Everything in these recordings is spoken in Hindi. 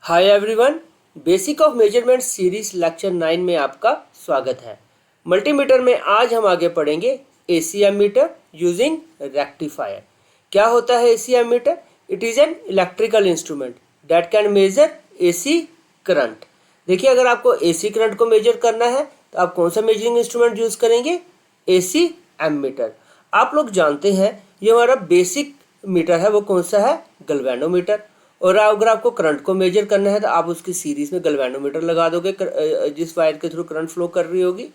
Hi everyone, basic of measurement series lecture 9 में आपका स्वागत है। मल्टीमीटर में आज हम आगे पढ़ेंगे एसी एमीटर यूजिंग रेक्टिफायर। क्या होता है AC ammeter? It is an electrical instrument that can measure AC current. देखिए, अगर आपको एसी करंट को मेजर करना है तो आप कौन सा मेजरिंग इंस्ट्रूमेंट यूज़ करेंगे? AC ammeter. आप लोग जानते हैं ये हमारा बेसिक मीटर है, वो कौन सा है? गैल्वेनोमीटर। और अगर आपको करंट को मेजर करना है तो आप उसकी सीरीज में गैल्वेनोमीटर लगा दोगे जिस वायर के थ्रू करंट फ्लो कर रही होगी,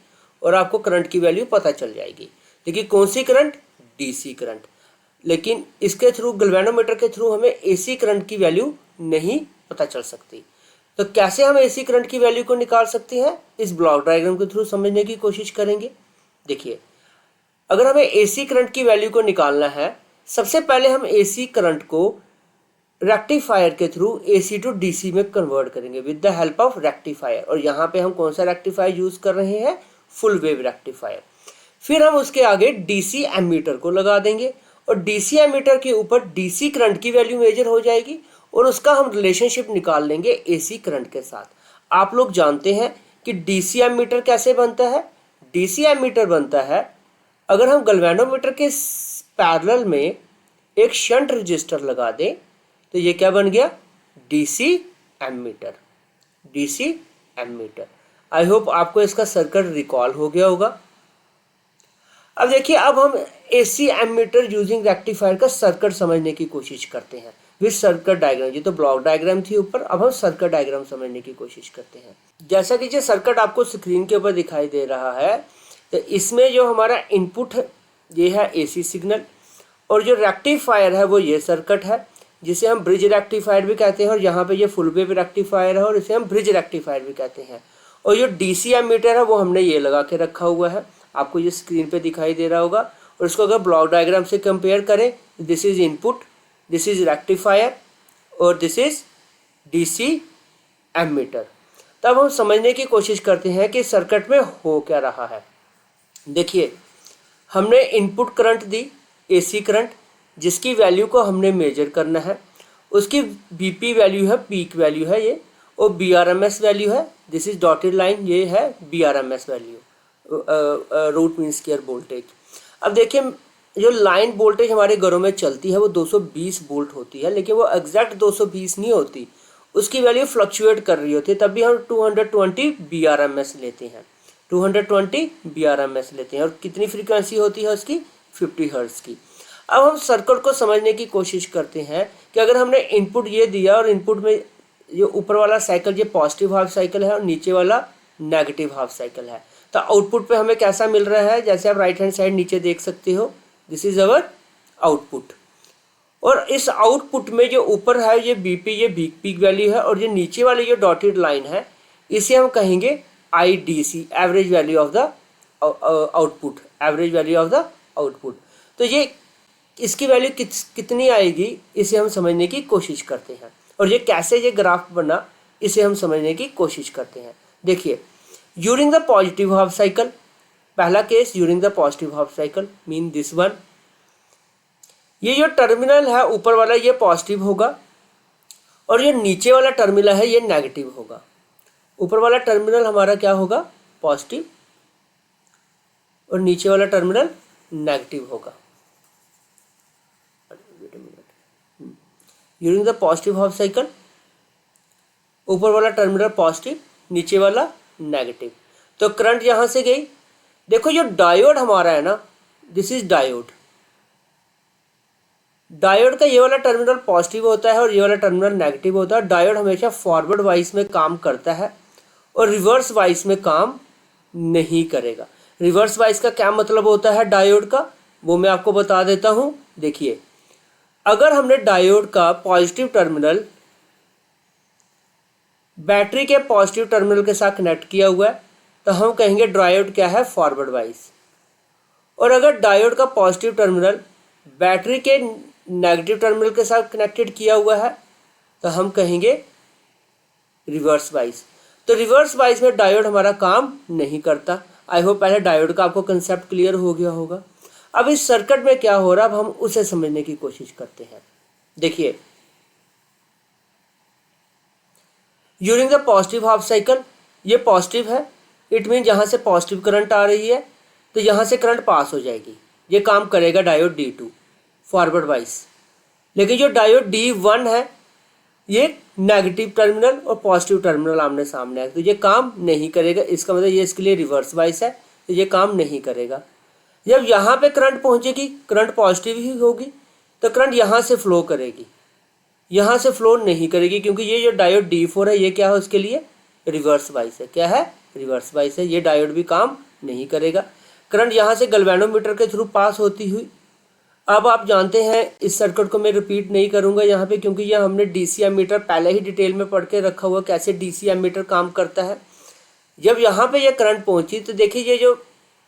और आपको करंट की वैल्यू पता चल जाएगी। देखिए, कौन सी करंट? DC current. लेकिन इसके थ्रू, गैल्वेनोमीटर के थ्रू, हमें एसी करंट की वैल्यू नहीं पता चल सकती। तो कैसे हम एसी करंट की वैल्यू को निकाल सकते हैं, इस ब्लॉक डायग्राम के थ्रू समझने की कोशिश करेंगे। देखिए, अगर हमें एसी करंट की वैल्यू को निकालना है, सबसे पहले हम एसी करंट को रेक्टिफायर के थ्रू एसी टू डीसी में कन्वर्ट करेंगे with the help of rectifier. और यहाँ पे हम कौन सा रेक्टिफायर यूज कर रहे हैं? Full wave rectifier. फिर हम उसके आगे डीसी एमीटर को लगा देंगे और डीसी एमीटर के ऊपर डीसी करंट की वैल्यू मेजर हो जाएगी और उसका हम रिलेशनशिप निकाल लेंगे एसी करंट के साथ। आप लोग जानते हैं कि डीसी एमीटर कैसे बनता है? डीसी एमीटर बनता है अगर हम गैल्वेनोमीटर के पैरेलल में एक शंट रजिस्टर लगा दें तो ये क्या बन गया? DC ammeter. DC ammeter. I hope आपको इसका सर्किट रिकॉल हो गया होगा। अब देखिए, अब हम एसी एमीटर यूजिंग रेक्टिफायर का सर्किट समझने की कोशिश करते हैं विद सर्किट डायग्राम। ये तो ब्लॉक डायग्राम थी ऊपर, अब हम सर्किट डायग्राम समझने की कोशिश करते हैं। जैसा कि ये सर्किट आपको स्क्रीन के ऊपर दिखाई दे रहा है, तो इसमें जो हमारा इनपुट है ये है एसी सिग्नल, और जो रेक्टिफायर है वो ये सर्किट है जिसे हम ब्रिज रेक्टिफायर भी कहते हैं, और यहाँ पे ये फुल वेव रेक्टिफायर है और इसे हम ब्रिज रेक्टिफायर भी कहते हैं। और जो डीसी एमीटर है वो हमने ये लगा के रखा हुआ है, आपको ये स्क्रीन पे दिखाई दे रहा होगा। और इसको अगर ब्लॉक डायग्राम से कंपेयर करें, this is input, this is rectifier और दिस इज डीसी एमीटर। तब हम समझने की कोशिश करते हैं कि सर्किट में हो क्या रहा है। देखिए, हमने इनपुट करंट दी, एसी करंट, जिसकी वैल्यू को हमने मेजर करना है। उसकी बीपी वैल्यू है, पीक वैल्यू है ये, और बीआरएमएस वैल्यू है, दिस इज डॉटेड लाइन, ये है VRMS value, root mean square voltage. अब देखिए, जो लाइन वोल्टेज हमारे घरों में चलती है वो 220 वोल्ट होती है, लेकिन वो एग्जैक्ट 220 नहीं होती, उसकी वैल्यू फ्लक्चुएट कर रही होती है। तब भी हम 220 बीआरएमएस लेते हैं, 220 बीआरएमएस लेते हैं। और कितनी फ्रीक्वेंसी होती है उसकी? 50 हर्ट्ज की। अब हम सर्किट को समझने की कोशिश करते हैं कि अगर हमने इनपुट ये दिया और इनपुट में जो ऊपर वाला साइकिल ये पॉजिटिव हाफ साइकिल है और नीचे वाला नेगेटिव हाफ साइकिल है, तो आउटपुट पे हमें कैसा मिल रहा है? जैसे आप राइट हैंड साइड नीचे देख सकते हो, दिस इज अवर आउटपुट। और इस आउटपुट में जो ऊपर है ये बीपी, ये पीक वैल्यू है, और जो नीचे वाली जो डॉटेड लाइन है इसे हम कहेंगे IDC, average value of the output, average value of the output. तो ये इसकी वैल्यू कितनी आएगी इसे हम समझने की कोशिश करते हैं, और ये कैसे ये ग्राफ बना इसे हम समझने की कोशिश करते हैं। देखिए, during the positive half cycle, पहला case during the positive half cycle mean this one, ये जो टर्मिनल है ऊपर वाला ये पॉजिटिव होगा और ये नीचे वाला टर्मिनल है ये नेगेटिव होगा। ऊपर वाला टर्मिनल हमारा क्या होगा? पॉजिटिव, और नीचे वाला टर्मिनल नेगेटिव होगा। During the positive half cycle, ऊपर वाला टर्मिनल पॉजिटिव, नीचे वाला नेगेटिव। तो करंट यहां से गई। देखो, जो डायोड हमारा है ना, दिस इज डायोड। डायोड का ये वाला टर्मिनल पॉजिटिव होता है और ये वाला टर्मिनल नेगेटिव होता है। डायोड हमेशा फॉरवर्ड वाइज में काम करता है और रिवर्स वाइज में काम नहीं करेगा। रिवर्स वाइज का क्या मतलब होता है डायोड का, वो मैं आपको बता देता हूं। देखिए, अगर हमने डायोड का पॉजिटिव टर्मिनल बैटरी के पॉजिटिव टर्मिनल के साथ कनेक्ट किया हुआ है तो हम कहेंगे डायोड क्या है? Forward wise. और अगर डायोड का पॉजिटिव टर्मिनल बैटरी के नेगेटिव टर्मिनल के साथ कनेक्टेड किया हुआ है तो हम कहेंगे रिवर्स वाइज। तो रिवर्स वाइज में डायोड हमारा काम नहीं करता। आई होप पहले डायोड का आपको कंसेप्ट क्लियर हो गया होगा। अब इस सर्किट में क्या हो रहा है, अब हम उसे समझने की कोशिश करते हैं। देखिए, during the positive half cycle, ये पॉजिटिव है, इट मीन जहाँ से पॉजिटिव करंट आ रही है तो यहाँ से करंट पास हो जाएगी, ये काम करेगा डायोड D2 फॉरवर्ड वाइज। लेकिन जो डायोड D1 है ये नेगेटिव टर्मिनल और पॉजिटिव टर्मिनल आमने सामने है, तो ये काम नहीं करेगा। इसका मतलब ये इसके लिए रिवर्स वाइस है, तो ये काम नहीं करेगा। जब यहाँ पे करंट पहुँचेगी, करंट पॉजिटिव ही होगी, तो करंट यहाँ से फ्लो करेगी, यहाँ से फ्लो नहीं करेगी, क्योंकि ये जो डायोड D4 है ये क्या है उसके लिए रिवर्स वाइस है। क्या है? रिवर्स वाइस है, ये डायोड भी काम नहीं करेगा। करंट यहाँ से गैल्वेनोमीटर के थ्रू पास होती हुई, अब आप जानते हैं इस सर्किट को मैं रिपीट नहीं करूंगा यहाँ पे, क्योंकि यह हमने डीसी एमीटर पहले ही डिटेल में पढ़ के रखा हुआ कैसे डीसी एमीटर काम करता है। जब यहाँ पे ये करंट पहुँची तो देखिए ये जो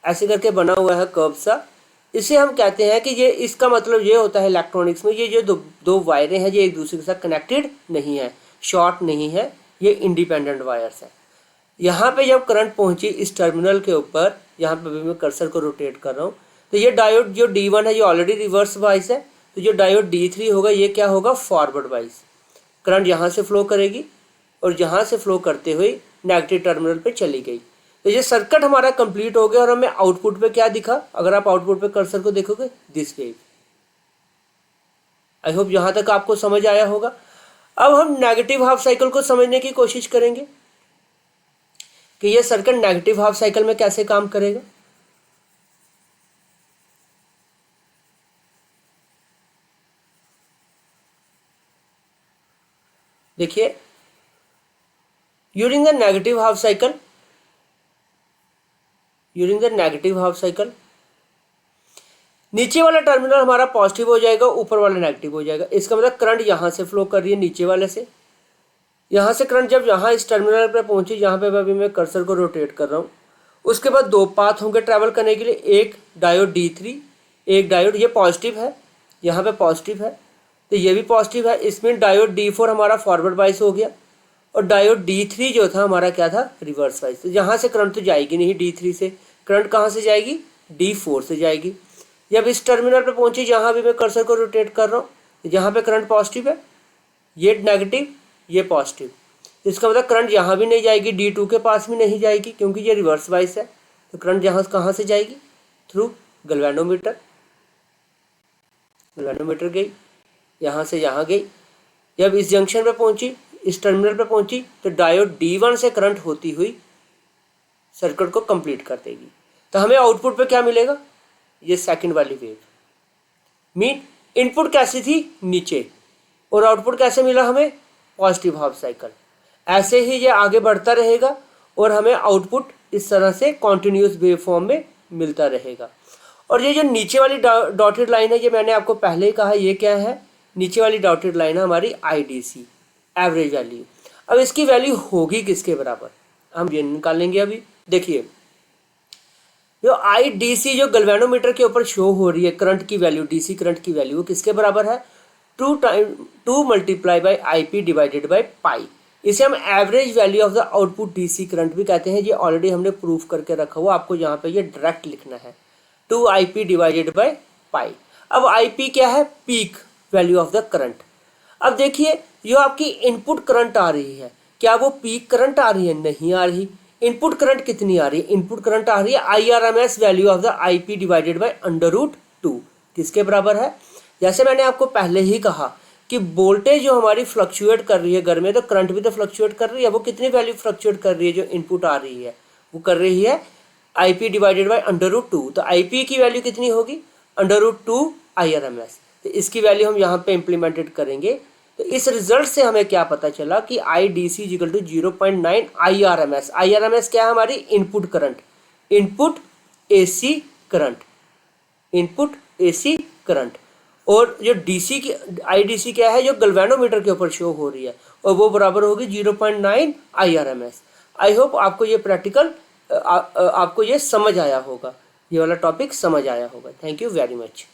ऐसे करके बना हुआ है कर्व सा, इसे हम कहते हैं कि ये, इसका मतलब ये होता है इलेक्ट्रॉनिक्स में, ये जो दो वायरें हैं ये एक दूसरे के साथ कनेक्टेड नहीं है, शॉर्ट नहीं है, ये इंडिपेंडेंट वायर्स है। यहाँ पे जब करंट पहुँची इस टर्मिनल के ऊपर, यहाँ पे भी मैं कर्सर को रोटेट कर रहा हूँ, तो ये डायोड जो D1 है ये ऑलरेडी रिवर्स वाइस है, तो जो डायोड D3 होगा ये क्या होगा? Forward bias. करंट यहाँ से फ्लो करेगी और यहाँ से फ्लो करते हुए नेगेटिव टर्मिनल पे चली गई। तो ये सर्किट हमारा कंप्लीट हो गया और हमें आउटपुट पे क्या दिखा? अगर आप आउटपुट पे कर्सर को देखोगे, दिस वेव। आई होप यहाँ तक आपको समझ आया होगा। अब हम नेगेटिव हाफ साइकिल को समझने की कोशिश करेंगे कि ये सर्किट नेगेटिव हाफ साइकिल में कैसे काम करेगा। देखिए, during the negative half cycle, नीचे वाला टर्मिनल हमारा पॉजिटिव हो जाएगा, ऊपर वाला नेगेटिव हो जाएगा। इसका मतलब करंट यहाँ से फ्लो कर रही है नीचे वाले से, यहाँ से करंट जब यहाँ इस टर्मिनल पर पहुंची, जहाँ पे अभी मैं कर्सर को रोटेट कर रहा हूँ, उसके बाद दो पाथ होंगे ट्रैवल करने के लिए, एक डायोड D3, एक डायोड, ये पॉजिटिव है, यहाँ पे पॉजिटिव है तो ये भी पॉजिटिव है, इसमें डायोड D4 हमारा फॉरवर्ड वाइस हो गया और डायोड D3 जो था हमारा क्या था? Reverse bias. तो यहाँ से करंट तो जाएगी नहीं D3 से, करंट कहाँ से जाएगी? D4 से जाएगी। जब इस टर्मिनल पे पहुंची, जहाँ भी मैं कर्सर को रोटेट कर रहा हूँ, जहाँ पे करंट पॉजिटिव है, ये नेगेटिव, ये पॉजिटिव, इसका मतलब करंट यहाँ भी नहीं जाएगी, D2 के पास भी नहीं जाएगी, क्योंकि ये रिवर्स वाइस है। तो करंट यहाँ कहाँ से जाएगी? Through galvanometer. गैल्वेनोमीटर गई, यहाँ से यहाँ गई, जब इस जंक्शन पे पहुंची, इस टर्मिनल पे पहुंची, तो डायोड D1 से करंट होती हुई सर्किट को कंप्लीट कर देगी। तो हमें आउटपुट पे क्या मिलेगा? ये सेकंड वाली वेव। मीन इनपुट कैसी थी? नीचे, और आउटपुट कैसे मिला हमें? Positive half cycle. ऐसे ही ये आगे बढ़ता रहेगा और हमें आउटपुट इस तरह से कॉन्टिन्यूस वेव फॉर्म में मिलता रहेगा। और ये जो नीचे वाली डॉटेड लाइन है, ये मैंने आपको पहले ही कहा, ये क्या है? नीचे वाली डॉटेड लाइन है हमारी IDC, एवरेज वैल्यू। अब इसकी वैल्यू होगी किसके बराबर? हम ये निकालेंगे अभी। देखिए, जो IDC जो गैल्वेनोमीटर के ऊपर शो हो रही है करंट की वैल्यू, DC करंट की वैल्यू, वो किसके बराबर है? 2 multiply by IP divided by pi. इसे हम average value of the output DC current भी कहते हैं। ये ऑलरेडी हमने प्रूफ करके रखा हुआ, आपको यहाँ पे ये डायरेक्ट लिखना है, 2IP डिवाइडेड बाई पाई। अब IP क्या है? Peak value of the current. अब देखिए, जो आपकी इनपुट करंट आ रही है, क्या वो पीक करंट आ रही है? नहीं आ रही। इनपुट करंट कितनी आ रही है? इनपुट करंट आ रही है IRMS value of the IP divided by √2। किसके बराबर है? जैसे मैंने आपको पहले ही कहा कि वोल्टेज जो हमारी फ्लक्चुएट कर रही है घर में, तो करंट भी तो फ्लक्चुएट कर रही है। वो कितनी वैल्यू फ्लक्चुएट कर रही है? जो इनपुट आ रही है वो कर रही है IP डिवाइडेड बाई √2। तो IP की वैल्यू कितनी होगी? √2 IRMS। तो इसकी वैल्यू हम यहाँ पे इम्प्लीमेंटेड करेंगे। तो इस रिजल्ट से हमें क्या पता चला कि IDC = 0.9 IRMS। IRMS क्या है? हमारी input current, input AC current, input AC current. और जो DC की IDC क्या है? जो गैल्वेनोमीटर के ऊपर शो हो रही है, और वो बराबर होगी 0.9 IRMS। आई होप आपको ये प्रैक्टिकल आपको ये समझ आया होगा, ये वाला टॉपिक समझ आया होगा। Thank you very much.